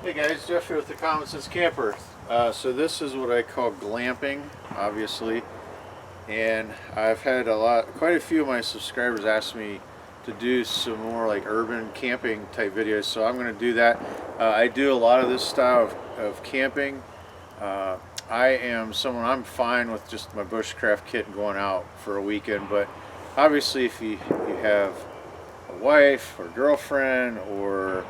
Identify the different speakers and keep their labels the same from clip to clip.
Speaker 1: Hey guys, Jeff here with the Common Sense Camper. So this is what I call glamping, obviously, and I've had quite a few of my subscribers ask me to do some more like urban camping type videos, so I'm going to do that. I do a lot of this style of camping. I am someone, I'm fine with just my bushcraft kit and going out for a weekend, but obviously if you have a wife or girlfriend, or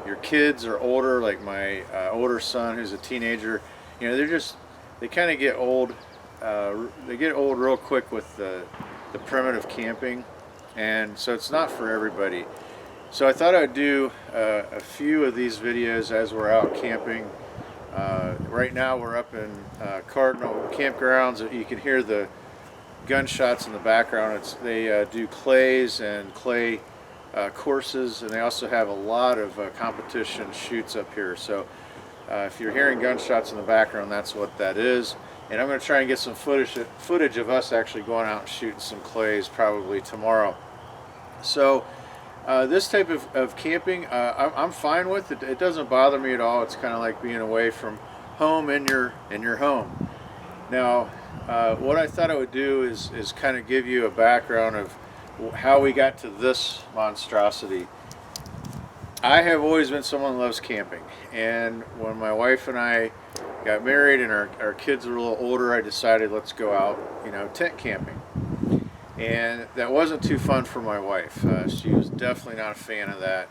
Speaker 1: your kids are older, like my older son who's a teenager, you know, they kind of get old. They get old real quick with the primitive camping, and so it's not for everybody. So I thought I'd do a few of these videos as we're out camping. Right now we're up in Cardinal Campgrounds. You can hear the gunshots in the background. They do clays and clay courses, and they also have a lot of competition shoots up here. So if you're hearing gunshots in the background, that's what that is. And I'm going to try and get some footage of us actually going out and shooting some clays probably tomorrow. So this type of camping, I'm fine with it. It doesn't bother me at all. It's kind of like being away from home in your home. Now what I thought I would do is kind of give you a background of how we got to this monstrosity. I have always been someone who loves camping, and when my wife and I got married and our kids were a little older, I decided let's go out, you know, tent camping. And that wasn't too fun for my wife. She was definitely not a fan of that,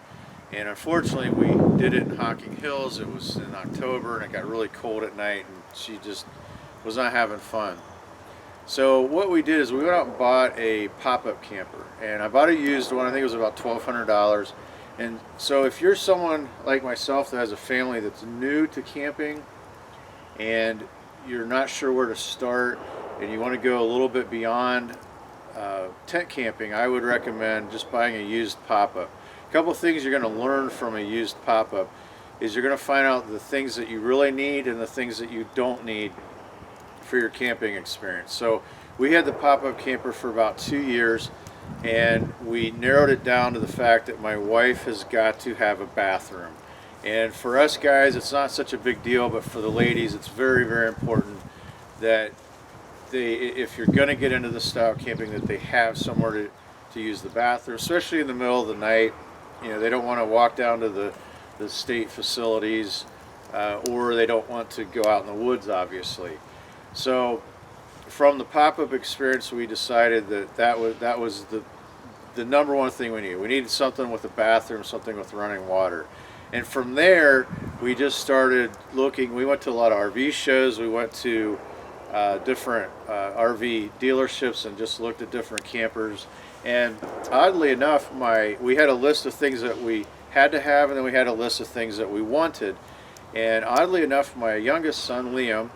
Speaker 1: and unfortunately we did it in Hocking Hills. It was in October and it got really cold at night, and she just was not having fun. So what we did is we went out and bought a pop-up camper, and I bought a used one. I think it was about $1,200. And so if you're someone like myself that has a family that's new to camping and you're not sure where to start and you want to go a little bit beyond tent camping, I would recommend just buying a used pop-up. A couple things you're going to learn from a used pop-up is you're going to find out the things that you really need and the things that you don't need for your camping experience. So we had the pop-up camper for about 2 years, and we narrowed it down to the fact that my wife has got to have a bathroom. And for us guys, it's not such a big deal, but for the ladies, it's very, very important that if you're going to get into this style of camping, that they have somewhere to use the bathroom, especially in the middle of the night. You know, they don't want to walk down to the state facilities, or they don't want to go out in the woods, obviously. So from the pop-up experience, we decided that was the number one thing we needed. We needed something with a bathroom, something with running water. And from there, we just started looking. We went to a lot of RV shows. We went to different RV dealerships and just looked at different campers. And oddly enough, we had a list of things that we had to have, and then we had a list of things that we wanted. And oddly enough, my youngest son, Liam,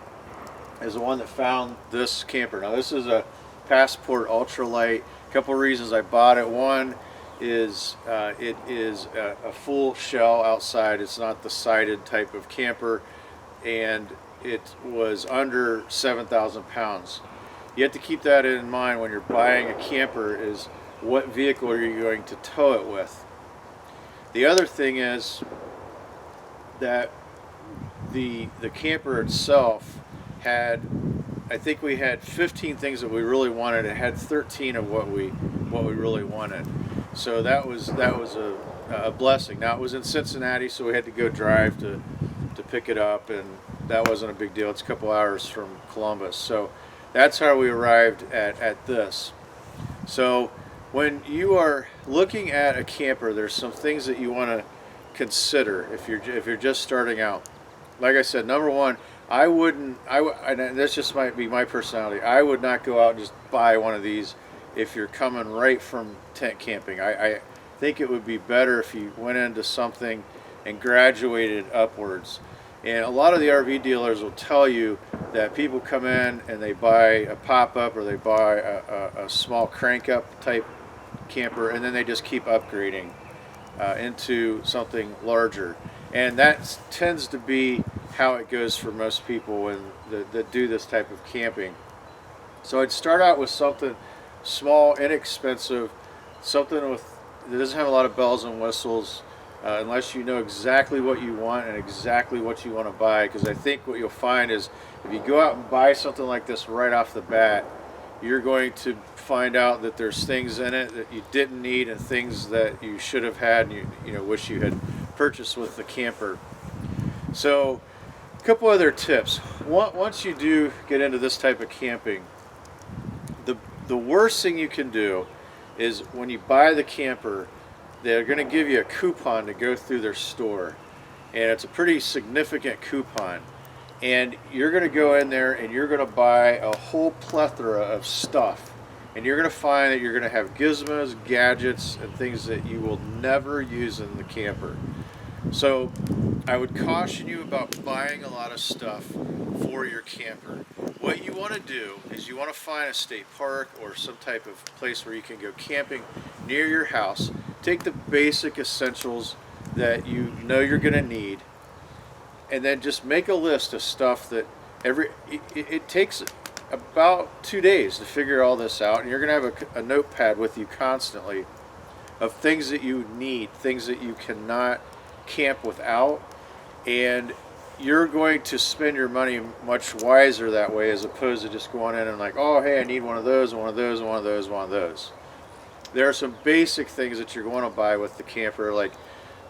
Speaker 1: is the one that found this camper. Now this is a Passport Ultralight. A couple reasons I bought it. One is it is a full shell outside. It's not the sided type of camper, and it was under 7,000 pounds. You have to keep that in mind when you're buying a camper, is what vehicle are you going to tow it with. The other thing is that the camper itself had, I think we had 15 things that we really wanted. It had 13 of what we really wanted. So that was a blessing. Now it was in Cincinnati, so we had to go drive to pick it up, and that wasn't a big deal. It's a couple hours from Columbus. So that's how we arrived at this. So when you are looking at a camper, there's some things that you want to consider if you're just starting out. Like I said, number one, and this just might be my personality, I would not go out and just buy one of these if you're coming right from tent camping. I think it would be better if you went into something and graduated upwards. And a lot of the RV dealers will tell you that people come in and they buy a pop-up, or they buy a small crank-up type camper, and then they just keep upgrading into something larger. And that tends to be how it goes for most people that do this type of camping. So I'd start out with something small, inexpensive, something that doesn't have a lot of bells and whistles, unless you know exactly what you want and exactly what you want to buy. Because I think what you'll find is if you go out and buy something like this right off the bat, you're going to find out that there's things in it that you didn't need and things that you should have had and you wish you had purchased with the camper. So a couple other tips. Once you do get into this type of camping, the worst thing you can do is when you buy the camper, they're going to give you a coupon to go through their store, and it's a pretty significant coupon, and you're going to go in there and you're going to buy a whole plethora of stuff, and you're going to find that you're going to have gizmos, gadgets, and things that you will never use in the camper. So I would caution you about buying a lot of stuff for your camper. What you want to do is you want to find a state park or some type of place where you can go camping near your house. Take the basic essentials that you know you're going to need, and then just make a list of stuff that it takes about 2 days to figure all this out, and you're going to have a notepad with you constantly of things that you need, things that you cannot camp without, and you're going to spend your money much wiser that way, as opposed to just going in and like, oh hey, I need one of those and one of those and one of those and one of those. There are some basic things that you're going to buy with the camper, like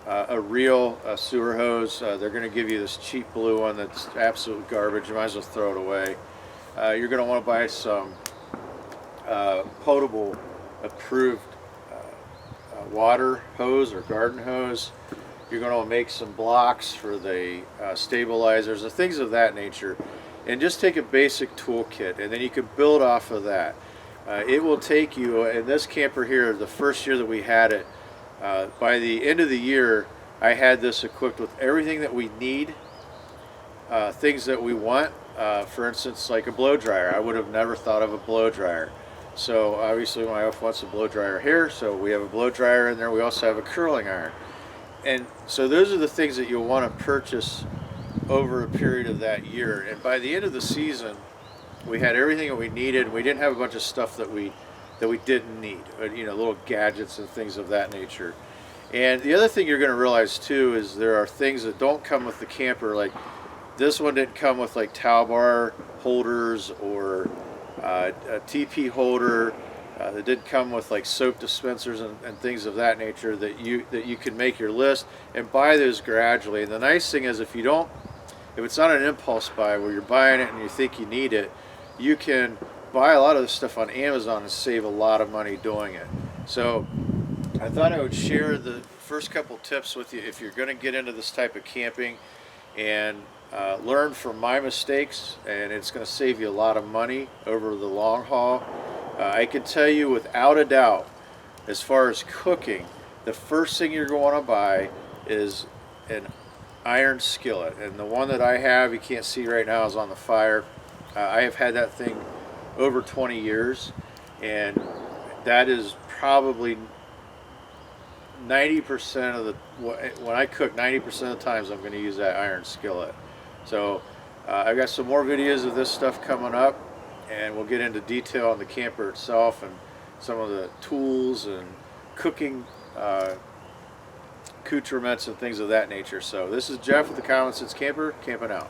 Speaker 1: a real sewer hose. They're going to give you this cheap blue one that's absolute garbage. You might as well throw it away. You're going to want to buy some potable approved water hose or garden hose. You're going to make some blocks for the stabilizers, the things of that nature, and just take a basic toolkit, and then you can build off of that. It will take you, in this camper here, the first year that we had it, by the end of the year, I had this equipped with everything that we need, things that we want. For instance, like a blow dryer. I would have never thought of a blow dryer. So obviously my wife wants a blow dryer here, so we have a blow dryer in there. We also have a curling iron. And so those are the things that you'll want to purchase over a period of that year. And by the end of the season, we had everything that we needed. We didn't have a bunch of stuff that we didn't need, little gadgets and things of that nature. And the other thing you're going to realize too is there are things that don't come with the camper. Like this one didn't come with like towel bar holders or a TP holder. It did come with like soap dispensers and things of that nature that you can make your list and buy those gradually. And the nice thing is if it's not an impulse buy where you're buying it and you think you need it, you can buy a lot of this stuff on Amazon and save a lot of money doing it. So I thought I would share the first couple tips with you if you're going to get into this type of camping and learn from my mistakes, and it's going to save you a lot of money over the long haul. I can tell you without a doubt, as far as cooking, the first thing you're going to buy is an iron skillet. And the one that I have, you can't see right now, is on the fire. I have had that thing over 20 years, and that is probably 90% of when I cook, 90% of the times I'm going to use that iron skillet. So I've got some more videos of this stuff coming up, and we'll get into detail on the camper itself and some of the tools and cooking accoutrements and things of that nature. So this is Jeff with the Common Sense Camper, camping out.